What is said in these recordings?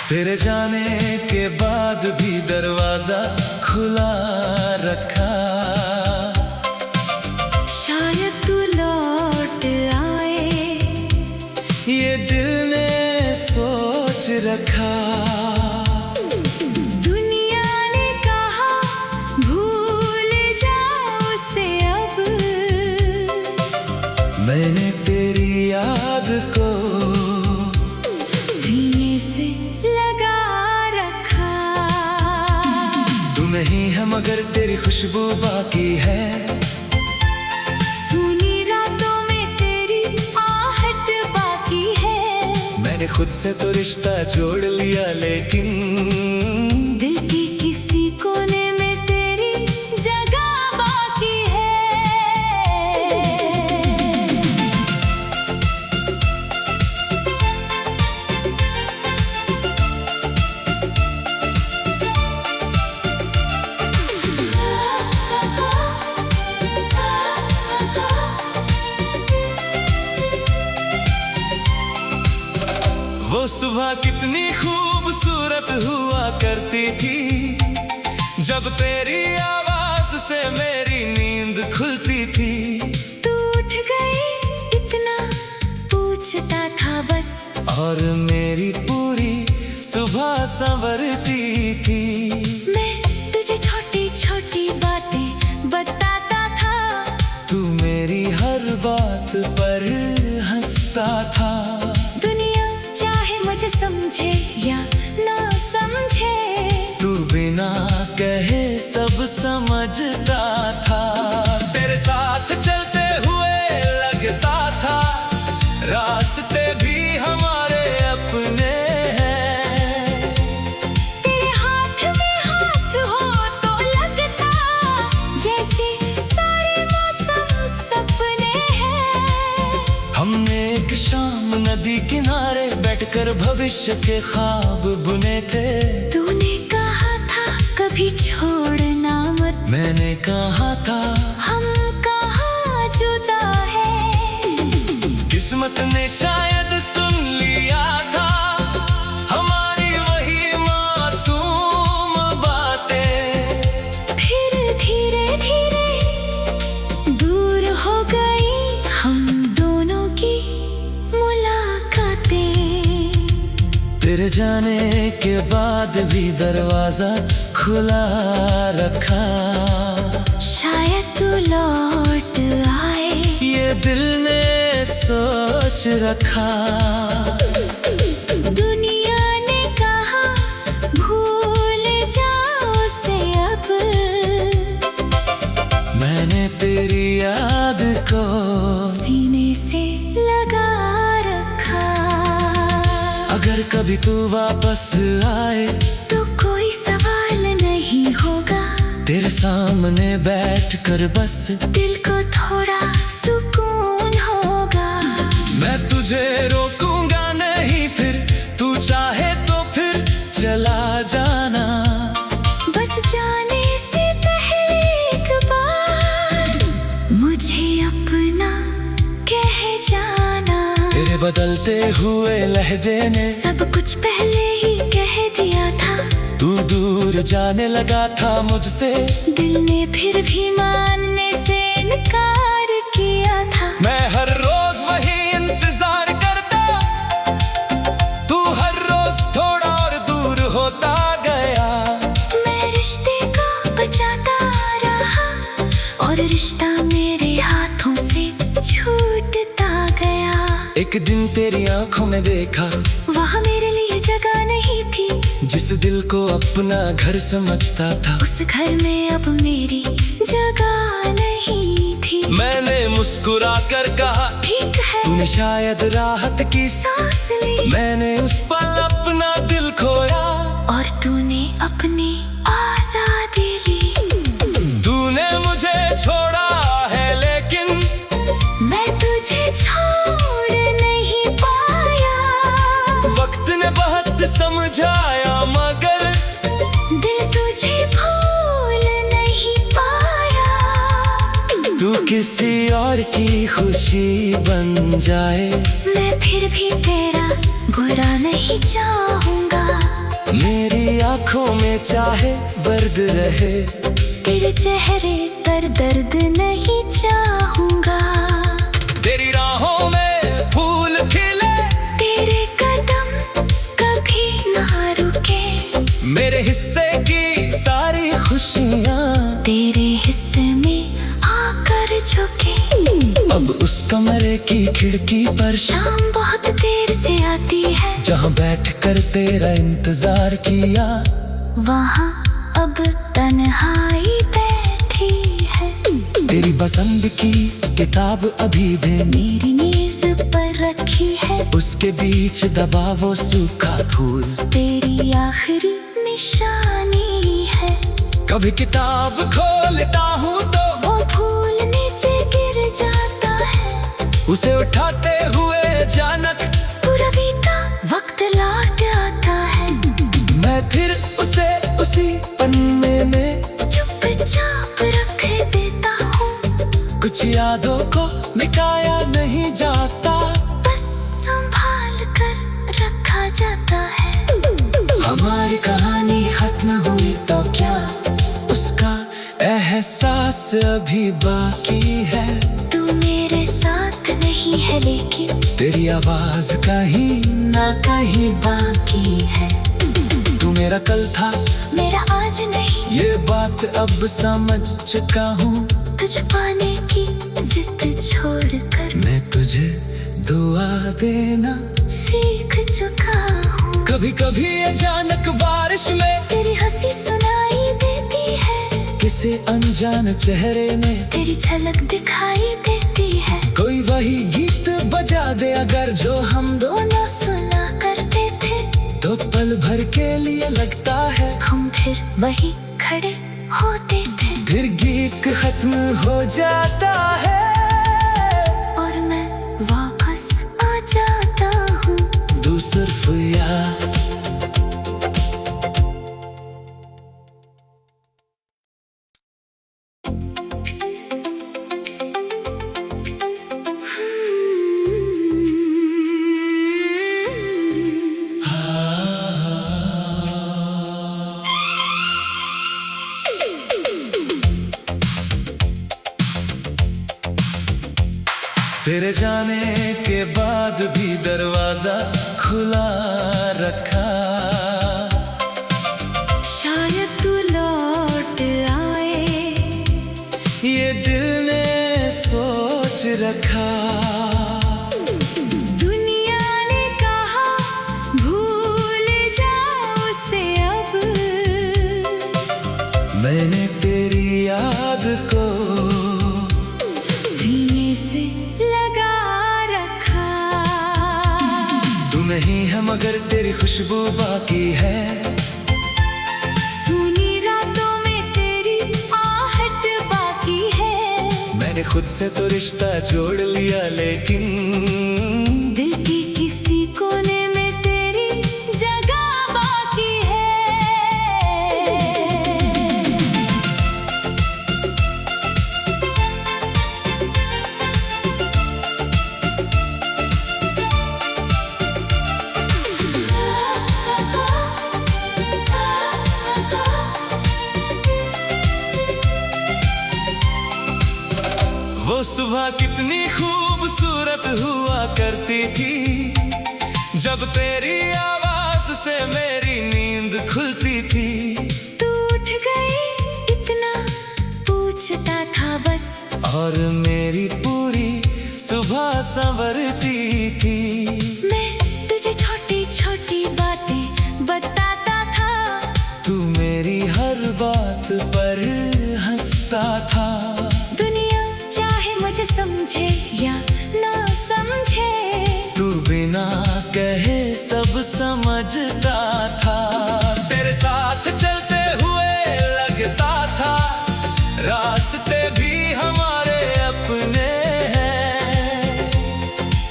तेरे जाने के बाद भी दरवाजा खुला रखा। शायद तू लौट आए, ये दिल ने सोच रखा। दुनिया ने कहा भूल जाओ उसे अब, मैंने तेरी याद को सीने से लगा रखा। तू नहीं है मगर तेरी खुशबू बाकी है। सूनी रातों में तेरी आहट बाकी है। मैंने खुद से तो रिश्ता जोड़ लिया लेकिन दिल की किसी कोने में तेरी जगह बाकी है। वो सुबह कितनी खूबसूरत हुआ करती थी, जब तेरी आवाज से मेरी नींद खुलती थी। तू उठ गई इतना पूछता था बस, और मेरी पूरी सुबह संवरती थी। मैं तुझे छोटी छोटी बातें बताता था, तू मेरी हर बात पर हंसता था। दुनिया चाहे मुझे समझे या ना समझे, तू बिना कहे सब समझता था। तेरे साथ चलते हुए लगता था रास्ते भी हमारे अपने हैं। तेरे हाथ में हाथ हो तो लगता जैसे सारे मौसम सपने हैं। हमने एक शाम नदी किनारे बैठकर भविष्य के ख्वाब बुने थे। तूने कहा था कभी छोड़ना मत, मैंने कहा था हम कहाँ जुदा है। किस्मत ने शायद सुन लिया था हमारी वही मासूम बातें। फिर धीरे धीरे दूर हो गई हम दोनों की मुलाकातें। तेरे जाने के बाद भी दरवाजा खुला रखा। शायद तू लौट आए, ये दिल ने सोच रखा। दुनिया ने कहा भूल जाओ उसे अब, मैंने तेरी याद को सीने से लगा रखा। अगर कभी तू वापस आए तो कोई सवाल नहीं होगा, तेरे सामने बैठकर बस दिल को थोड़ा सुकून होगा। मैं तुझे रोकूंगा नहीं, फिर तू चाहे तो फिर चला जाना। बस जाने से पहले एक बार मुझे अपना कह जाना। तेरे बदलते हुए लहजे ने सब कुछ पहले ही कह दिया था, तू दूर जाने लगा था मुझसे। दिल ने फिर भी मानने से इनकार किया था। मैं हर रोज वही इंतजार करता, तू हर रोज थोड़ा और दूर होता गया। मैं रिश्ते को बचाता रहा और रिश्ता मेरे हाथों से छूटता गया। एक दिन तेरी आंखों में देखा वहाँ मेरे लिए जगह नहीं थी, जिस दिल को अपना घर समझता था। उस घर में अब मेरी जगह नहीं थी। मैंने मुस्कुरा कर कहा ठीक है, तूने शायद राहत की सांस ली मैंने उस पल अपना दिल खोया। और तूने अपनी आजादी ली। तूने मुझे छोड़ा है लेकिन मैं तुझे छोड़ नहीं पाया। वक्त ने बहुत समझाया मगर दिल तुझे भूल नहीं पाया। तू किसी और की खुशी बन जाए, मैं फिर भी तेरा बुरा नहीं चाहूंगा। मेरी आंखों में चाहे दर्द रहे, तेरे चेहरे पर दर्द नहीं चाहूंगा। तेरी राहों में फूल खिले, तेरे कदम कभी ना रुके। मेरे हिस्से की सारी खुशियाँ तेरे हिस्से में आकर झुके। अब उस कमरे की खिड़की पर शाम बहुत देर से आती है, जहाँ बैठ कर तेरा इंतजार किया, वहाँ अब तन्हाई बैठी है। तेरी पसंद की किताब अभी भी मेरी मेज पर रखी है, उसके बीच दबा वो सूखा फूल। तेरी आखिरी निशानी है। कभी किताब खोलता हूँ तो वो फूल नीचे गिर जाता है, उसे उठाते हुए अचानक पूरा बीता वक्त लौट आता है। मैं फिर उसे उसी पन्ने में चुपचाप रख देता हूँ, कुछ यादों को मिटाया नहीं जाता, बस संभाल कर रखा जाता है। हमारी कहानी खत्म हुई तो क्या, उसका एहसास अभी बाकी है। तू मेरे साथ नहीं है लेकिन तेरी आवाज कहीं ना कहीं बाकी है। तू मेरा कल था, मेरा आज नहीं, ये बात अब समझ चुका हूँ। तुझ पाने की जिद छोड़कर मैं तुझे दुआ देना सीख चुका हूँ। कभी कभी अचानक बारिश में तेरी हंसी सुनाई देती है, किसी अनजान चेहरे में तेरी झलक दिखाई देती है। कोई वही गीत बजा दे अगर जो हम दोनों सुना करते थे, तो पल भर के लिए लगता है हम फिर वही खड़े होते थे। फिर गीत खत्म हो जाता है और मैं वापस आ जाता हूँ। दूसर याद तेरे जाने के बाद भी दरवाजा खुला रखा, शायद तू लौट आए, ये दिल ने सोच रखा। दुनिया ने कहा भूल जाओ उसे अब, मैंने तेरी याद को सीने से लगा रखा। तू नहीं है मगर तेरी खुशबू बाकी है, सुनी रातों में तेरी आहट बाकी है। मैंने खुद से तो रिश्ता जोड़ लिया लेकिन दिल की किसी कोने में तेरी जगह बाकी है। वो सुबह कितनी खूबसूरत हुआ करती थी, जब तेरी आवाज से मेरी नींद खुलती थी। तू उठ गई इतना पूछता था बस, और मेरी पूरी सुबह संवरती थी। मैं तुझे छोटी छोटी बातें बताता था, तू मेरी हर बात पर हंसता था। दुनिया चाहे मुझे समझे या ना समझे, तू बिना कहे सब समझता था। तेरे साथ चलते हुए लगता था रास्ते भी हमारे अपने हैं।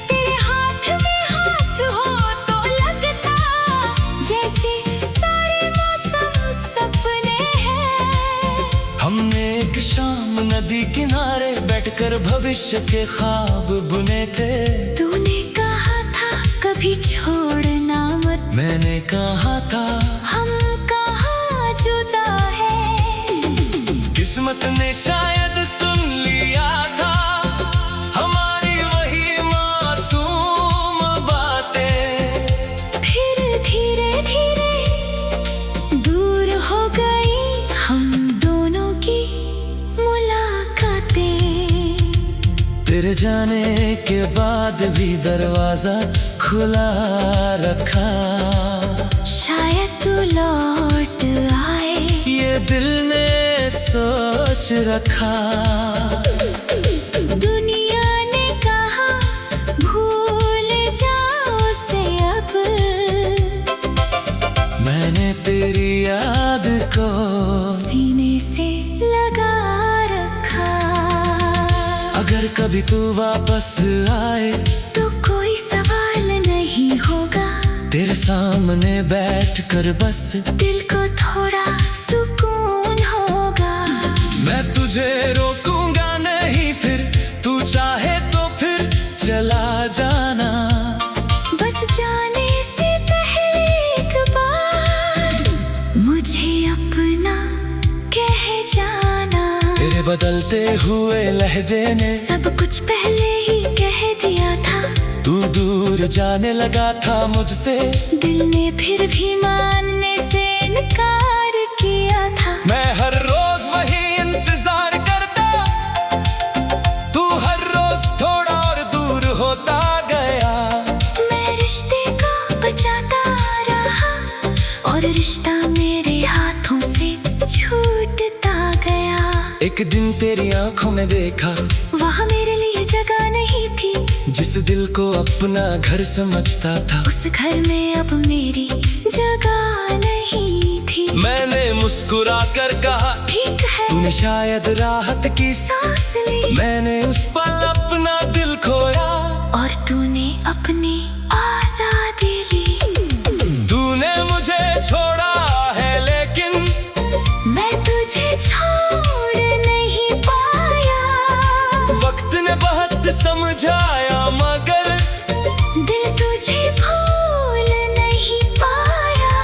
तेरे हाथ में हाथ हो तो लगता जैसे सारे मौसम सपने हैं। हमने एक शाम नदी किनारे बैठकर भविष्य के ख्वाब बुने थे। तूने कहा था कभी छोड़ना मत, मैंने कहा था भी दरवाजा खुला रखा। शायद तू लौट आए, ये दिल ने सोच रखा। दुनिया ने कहा भूल जाओ उसे अब, मैंने तेरी याद को सीने से लगा रखा। अगर कभी तू वापस आए तो कोई सवाल नहीं होगा, तेरे सामने बैठकर बस दिल को थोड़ा सुकून होगा। मैं तुझे रोकूंगा नहीं, फिर तू चाहे तो फिर चला जाना। बस जाने से पहले एक बार मुझे अपना कह जाना। तेरे बदलते हुए लहजे ने सब कुछ पहले ही कह दिया था, तू दूर जाने लगा था मुझसे, दिल ने फिर भी मानने से इनकार किया था। मैं हर रोज वही इंतजार करता, तू हर रोज थोड़ा और दूर होता गया। मैं रिश्ते को बचाता रहा और रिश्ता मेरे हाथों से छूटता गया। एक दिन तेरी आंखों में देखा, वहाँ मेरे लिए जगह नहीं थी, जिस दिल को अपना घर समझता था, उस घर में अब मेरी जगह नहीं थी। मैंने मुस्कुरा कर कहा ठीक है, तूने शायद राहत की सांस ली, मैंने उस पल अपना दिल खोया, और तूने अपनी आजादी ली। तूने मुझे छोड़ा है लेकिन मैं तुझे छोड़ नहीं पाया। वक्त ने बहुत समझाया मगर दिल तुझे भूल नहीं पाया।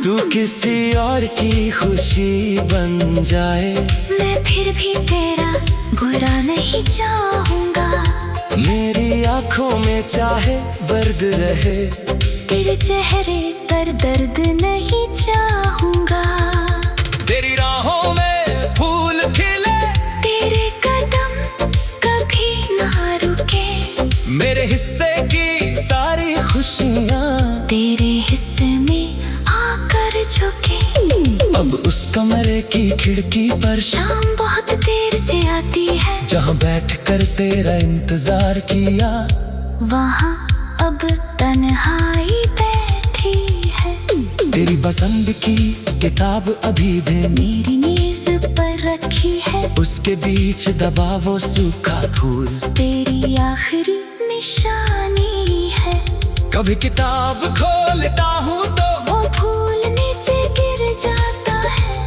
तू किसी और की खुशी बन जाए, मैं फिर भी तेरा बुरा नहीं चाहूंगा। मेरी आंखों में चाहे दर्द रहे, तेरे चेहरे पर दर्द नहीं चाहूंगा। तेरी राहों में फूल खिले, तेरे कदम कभी ना रुके, मेरे हिस्से की सारी खुशियाँ तेरे हिस्से में आकर झुके। अब उस कमरे की खिड़की पर शाम बहुत देर से आती है, जहाँ बैठकर तेरा इंतजार किया, वहाँ अब तन्हाई बैठी है। तेरी पसंद की किताब अभी भी मेरी मेज पर रखी है, उसके बीच दबा वो सूखा फूल, तेरी आखिरी निशानी है। कभी किताब खोलता हूँ तो वो फूल नीचे गिर जाता है,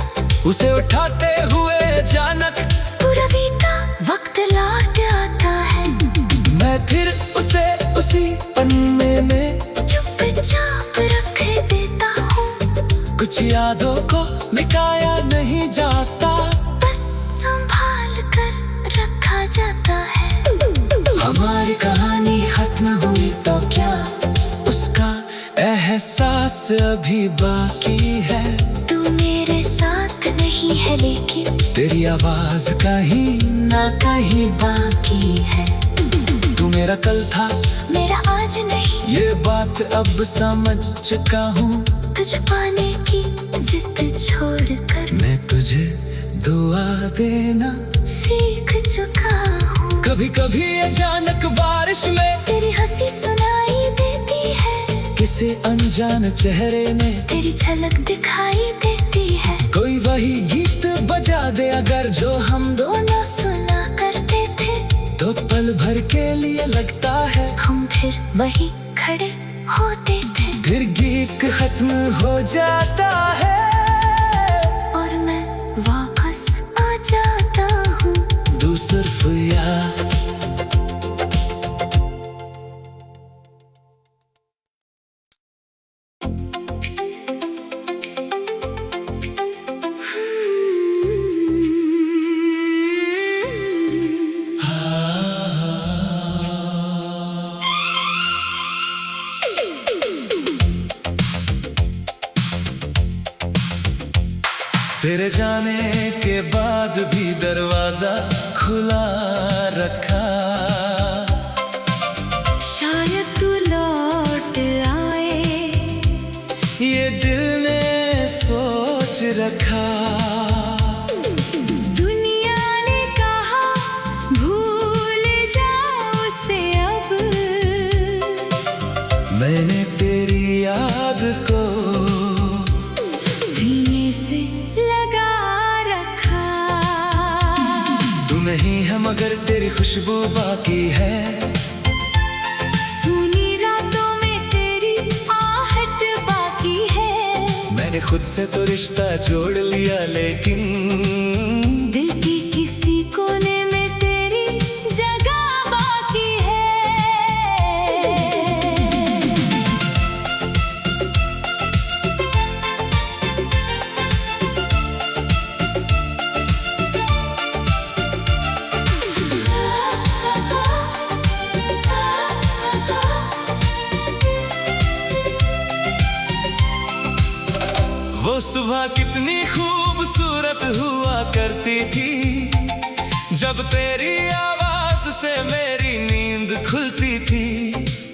उसे उठाते हुए अचानक पूरा बीता वक्त लौट आता है। मैं फिर उसे उसी पन्ने में चुपचाप रख देता हूँ, कुछ यादों को मिटाया नहीं जाता, बस संभाल कर रखा जाता है। हमारी कहानी खत्म हुई तो क्या, उसका एहसास अभी बाकी है। तू मेरे साथ नहीं है लेकिन तेरी आवाज कहीं ना कहीं बाकी है। तू मेरा कल था मेरा आज नहीं, ये बात अब समझ चुका हूँ, तुझ पाने की जिद छोड़कर मैं तुझे दुआ देना सीख चुका हूँ। कभी कभी अचानक बारिश में तेरी हंसी सुनाई देती है, किसी अनजान चेहरे ने तेरी झलक दिखाई देती है। कोई वही गीत बजा दे अगर जो हम दोनों सुना करते थे, तो पल भर के लिए लगता है हम फिर वही खड़े होते थे। फिर गीत खत्म हो जाता है और मैं वापस आ जाता हूँ। सिर्फ याद तेरे जाने के बाद भी दरवाजा खुला रखा। रखा। दुनिया ने कहा भूल जाओ उसे अब, मैंने तेरी याद को सीने से लगा रखा। तू नहीं है मगर तेरी खुशबू बाकी है। सूनी रातों में तेरी आहट बाकी है। मैंने खुद से तो रिश्ता जोड़ लिया लेकिन दिल की किसी कोने में तेरी जगह बाकी है। वो सुबह कितनी खूबसूरत हुआ करती थी, जब तेरी आवाज से मेरी नींद खुलती थी।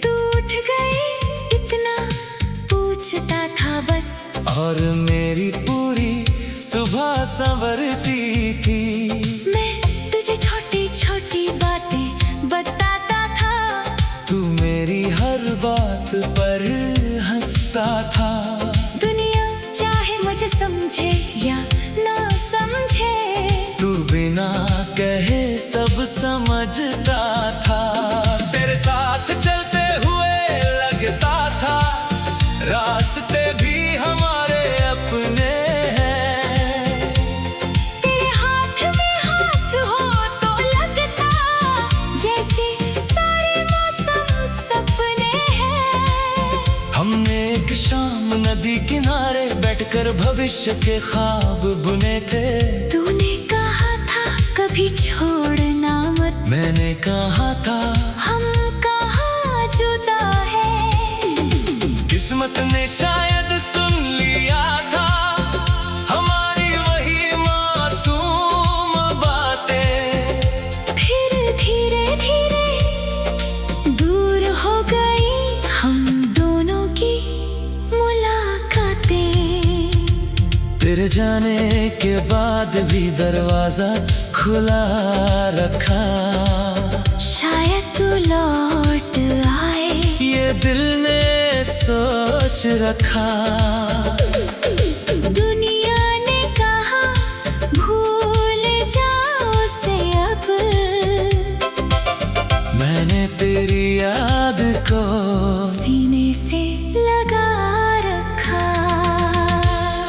तू उठ गई इतना पूछता था बस, और मेरी पूरी सुबह संवरती थी। मैं तुझे छोटी छोटी बातें बताता था, तू मेरी हर बात पर हंसता था। दुनिया चाहे मुझे समझे या ना समझे, तू बिना कहे सब समझता था। तेरे साथ चलते हुए लगता था रास्ते भी हमारे अपने हैं। तेरे हाथ में हाथ हो तो लगता जैसे सारे मौसम सपने हैं। हमने एक शाम नदी किनारे बैठकर भविष्य के ख्वाब बुने थे। तूने कहा था कभी छोड़ना मत, मैंने कहा था हम कहाँ जुदा है। किस्मत ने शायद सुन लिया था हमारी वही मासूम बातें। फिर धीरे धीरे दूर हो गई हम दोनों की मुलाकातें। तेरे जाने के बाद भी दरवाजा खुला रखा। शायद तू लौट आए, ये दिल ने सोच रखा। दुनिया ने कहा भूल जाओ उसे अब, मैंने तेरी याद को सीने से लगा रखा।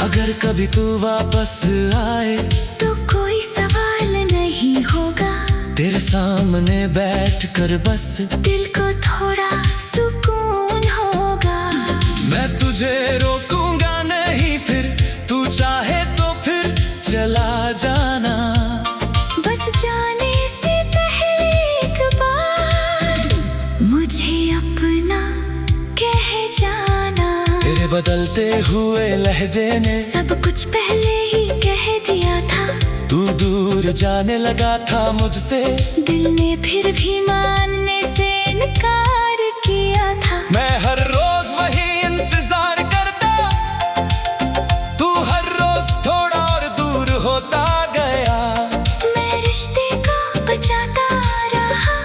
अगर कभी तू वापस आए तो कोई सवाल नहीं होगा, तेरे सामने बैठकर बस दिल को थोड़ा सुकून होगा। मैं तुझे रोकूंगा नहीं, फिर तू चाहे तो फिर चला जाना। बस जाने से पहले एक बार मुझे अपना कह जाना। तेरे बदलते हुए लहजे ने सब कुछ पहले ही कह दिया था, तू दूर जाने लगा था मुझसे। दिल ने फिर भी मानने से इनकार किया था। मैं हर रोज वही इंतजार करता, तू हर रोज थोड़ा और दूर होता गया। मैं रिश्ते को बचाता रहा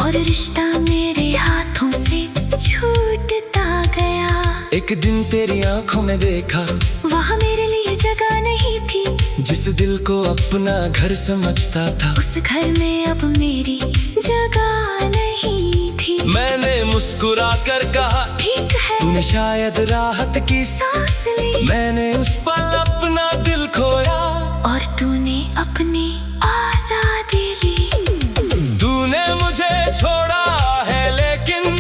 और रिश्ता मेरे हाथों से छूटता गया। एक दिन तेरी आंखों में देखा वहाँ मेरे लिए जगह नहीं थी, जिस दिल को अपना घर समझता था। उस घर में अब मेरी जगह नहीं थी। मैंने मुस्कुरा कर कहा ठीक है, तूने शायद राहत की सांस ली मैंने उस पल अपना दिल खोया। और तूने अपनी आजादी ली। तूने मुझे छोड़ा है लेकिन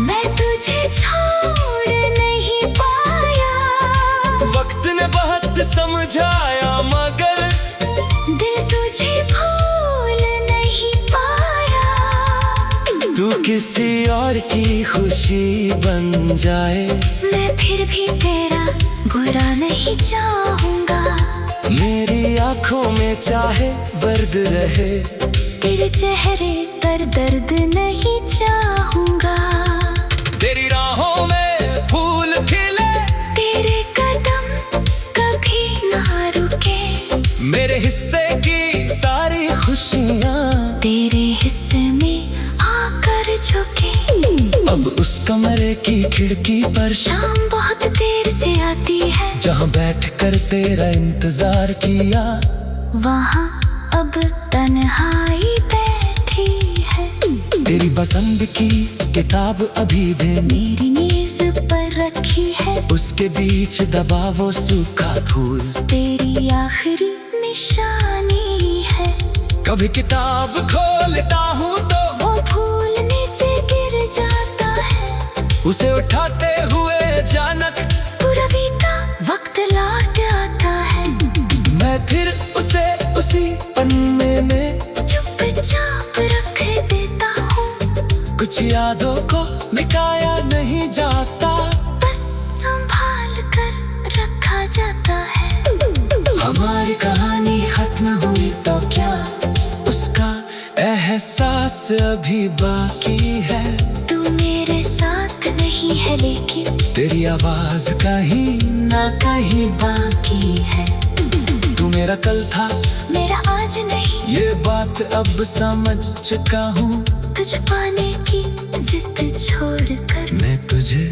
मैं तुझे छोड़ नहीं पाया। वक्त ने बहुत समझाया मगर दिल तुझे भूल नहीं पाया। तू किसी और की खुशी बन जाए, मैं फिर भी तेरा बुरा नहीं चाहूंगा। मेरी आंखों में चाहे दर्द रहे, तेरे चेहरे पर दर्द नहीं चाहूंगा। तेरी राहों में फूल खिले, तेरे कदम कभी अब उस कमरे की खिड़की पर शाम बहुत देर से आती है, जहाँ बैठ कर तेरा इंतजार किया, वहाँ अब तन्हाई बैठी है। तेरी पसंद की किताब अभी भी मेरी मेज पर रखी है, उसके बीच दबा वो सूखा फूल, तेरी आखिरी निशानी है। कभी किताब खोलता हूँ तो वो फूल नीचे गिर जाता है, उसे उठाते हुए अचानक पूरा बीता वक्त लौट आता है। मैं फिर उसे उसी पन्ने में चुपचाप रख देता हूँ, कुछ यादों को मिटाया नहीं जाता, बस संभाल कर रखा जाता है। हमारी कहानी खत्म हुई तो क्या, उसका एहसास अभी बाकी है। तू मेरे साथ नहीं है लेकिन तेरी आवाज कहीं ना कहीं बाकी है। तू मेरा कल था, मेरा आज नहीं, ये बात अब समझ चुका हूँ। तुझ पाने की जिद छोड़कर मैं तुझे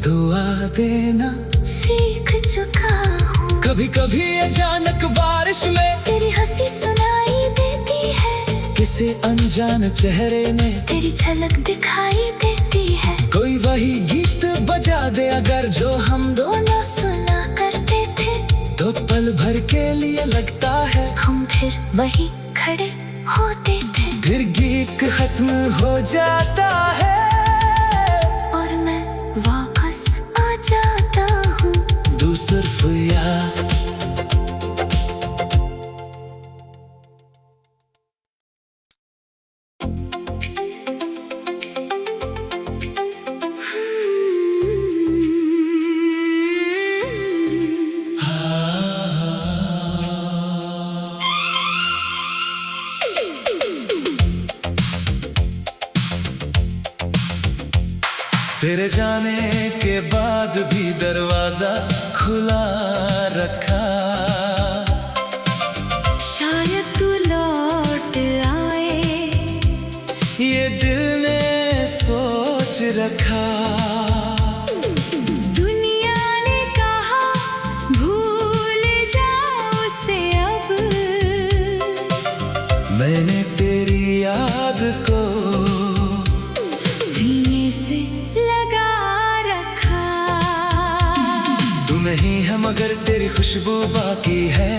दुआ देना सीख चुका हूँ। कभी कभी अचानक बारिश में तेरी हंसी सुनाई देती है, किसी अनजान चेहरे में तेरी झलक दिखाई देती है। कोई वही गीत बजा दे अगर जो हम दोनों सुना करते थे, तो पल भर के लिए लगता है हम फिर वही खड़े होते थे। फिर गीत खत्म हो जाता है और मैं वापस आ जाता हूँ। दूसर याद तेरे जाने के बाद भी दरवाजा खुला रखा, शायद तू लौट आए, ये दिल ने सोच रखा। दुनिया ने कहा भूल जाओ उसे अब, मैंने तेरी याद को सीने से लगा रखा। तू नहीं है मगर तेरी खुशबू बाकी है,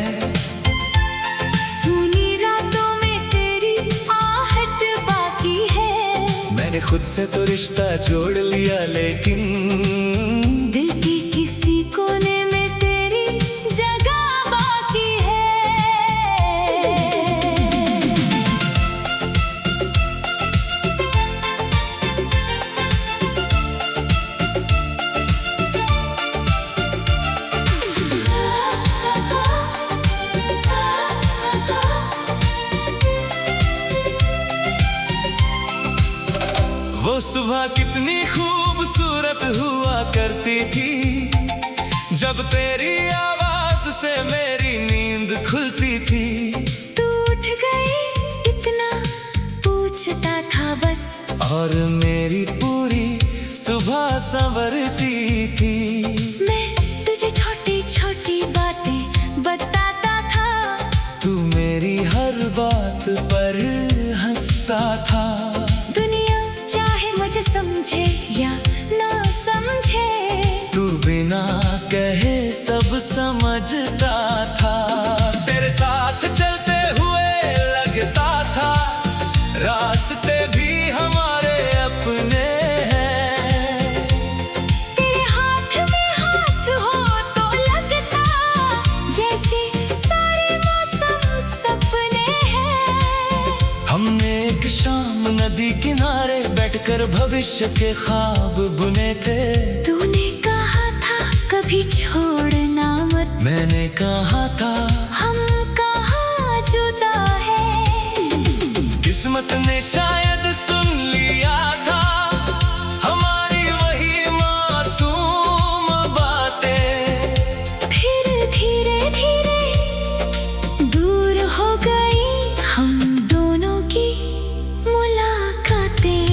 सुनी रातों में तेरी आहट बाकी है। मैंने खुद से तो रिश्ता जोड़ लिया लेकिन दिल की किसी कोने में तेरी जगह बाकी है। वो सुबह कितनी खूबसूरत हुआ करती थी, जब तेरी आवाज से मेरी नींद खुलती थी। तू उठ गई इतना पूछता था बस, और मेरी पूरी सुबह संवरती थी। मैं तुझे छोटी छोटी बातें बताता था, तू मेरी हर बात पर हंसता था। दुनिया चाहे मुझे समझे या ना समझे, तू बिना कहे सब समझता था। तेरे साथ चलते हुए लगता था रास्ते भी हमारे अपने हैं। तेरे हाथ में हाथ हो तो लगता जैसे सारे मौसम सपने हैं। हमने एक शाम नदी किनारे बैठकर भविष्य के ख्वाब बुने थे। तूने कहा था कभी छोड़ना मत, मैंने कहा था हम कहाँ जुदा है। किस्मत ने शायद सुन लिया था हमारी वही मासूम बातें। फिर धीरे धीरे दूर हो गई हम दोनों की मुलाकातें।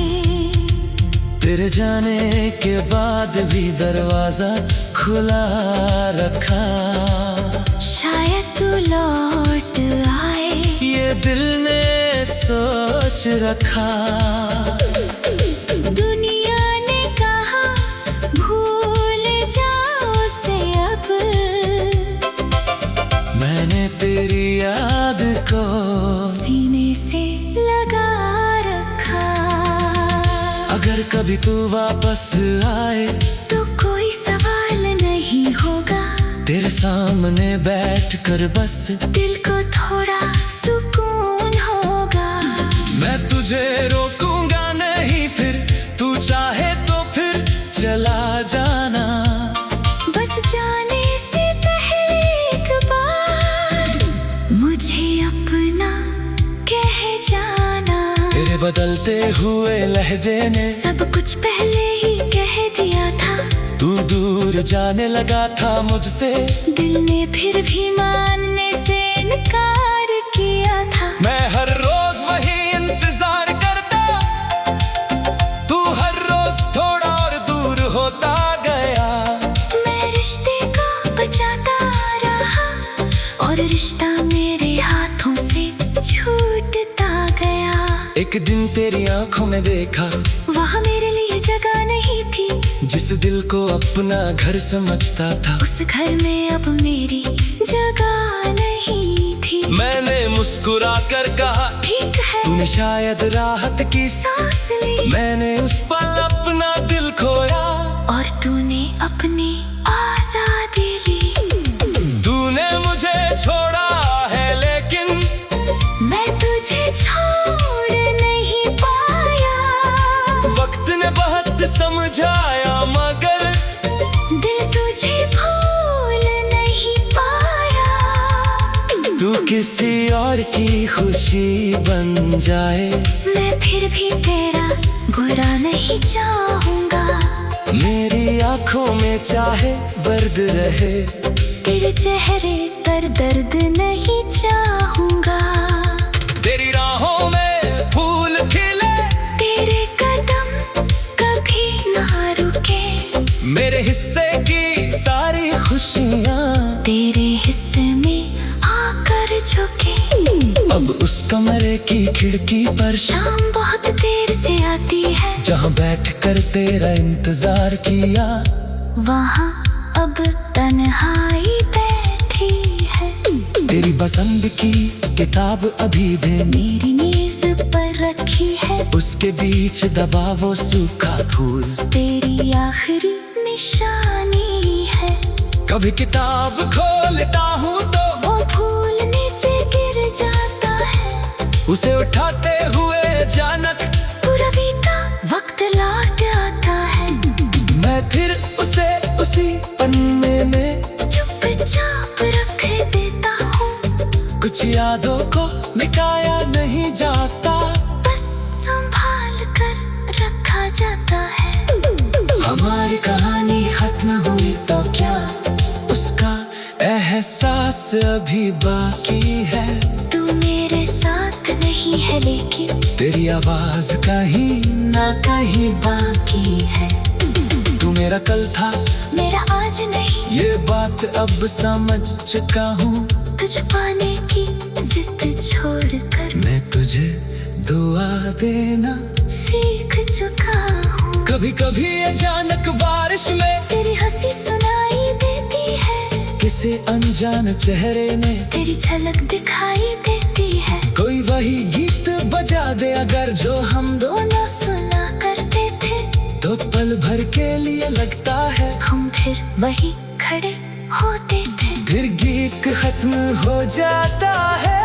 तेरे जाने के बाद भी दरवाजा खुला रखा। शायद तू लौट आए, ये दिल ने सोच रखा। दुनिया ने कहा भूल जाओ उसे अब, मैंने तेरी याद को सीने से लगा रखा। अगर कभी तू वापस आए तो कोई सवाल नहीं होगा, तेरे सामने बैठकर बस दिल को थोड़ा सुकून होगा। मैं तुझे रोकूंगा नहीं, फिर तू चाहे तो फिर चला जाना। बस जाने से पहले एक बार मुझे अपना कह जाना। तेरे बदलते हुए लहजे ने सब कुछ पहले ही कह दिया था, तू दूर जाने लगा था मुझसे, दिल ने फिर भी मानने से इनकार किया था। मैं हर रोज वही इंतजार करता, तू हर रोज थोड़ा और दूर होता गया। मैं रिश्ते को बचाता रहा और रिश्ता मेरे हाथों से छूटता गया। एक दिन तेरी आंखों में देखा, वहाँ मेरे लिए जगह नहीं थी, जिस दिल को अपना घर समझता था, उस घर में अब मेरी जगह नहीं थी। मैंने मुस्कुरा कर कहा ठीक है, तूने शायद राहत की सांस ली, मैंने उस पल अपना दिल खोया और तूने अपनी आजादी ली। तूने मुझे छोड़ा है लेकिन मैं तुझे छोड़ नहीं पाया, वक्त ने बहुत समझाया मगर दिल तुझे भूल नहीं पाया। तू किसी और की खुशी बन जाए, मैं फिर भी तेरा बुरा नहीं चाहूंगा, मेरी आंखों में चाहे दर्द रहे, तेरे चेहरे पर दर्द नहीं चाहूंगा। तेरी राहों में फूल खिले, तेरे कदम कभी ना रुके, मेरे हिस्से की सारी खुशियाँ तेरे हिस्से में आकर झुके। अब उस कमरे की खिड़की पर शाम बहुत देर से आती है, जहाँ बैठकर तेरा इंतजार किया, वहाँ अब तन्हाई बैठी है। तेरी पसंद की किताब अभी भी मेरी मेज पर रखी है, उसके बीच दबा वो सूखा फूल, तेरी आखिरी निशानी है। कभी किताब खोलता हूँ तो वो फूल नीचे गिर जाता है, उसे उठाते हुए अचानक पूरा बीता वक्त लौट आता है। मैं फिर उसे उसी पन्ने में चुपचाप रख देता हूँ, कुछ यादों को मिटाया नहीं जाता, बस संभाल कर रखा जाता है। हमारी कहानी खत्म हुई तो क्या, उसका एहसास अभी बाकी है। तू मेरे साथ नहीं है लेकिन तेरी आवाज कहीं ना कहीं बाकी है। तू मेरा कल था मेरा आज नहीं, ये बात अब समझ चुका हूँ, तुझ पाने की जिद छोड़कर मैं तुझे दुआ देना सीख चुका हूँ। कभी कभी अचानक बारिश में तेरी हंसी सुनाई देती है, किसी अनजान चेहरे ने तेरी झलक दिखाई देती है। कोई वही गीत बजा दे अगर जो हम दोनों सुना करते थे, तो पल भर के लिए लगता है हम फिर वही खड़े होते थे। फिर गीत खत्म हो जाता है।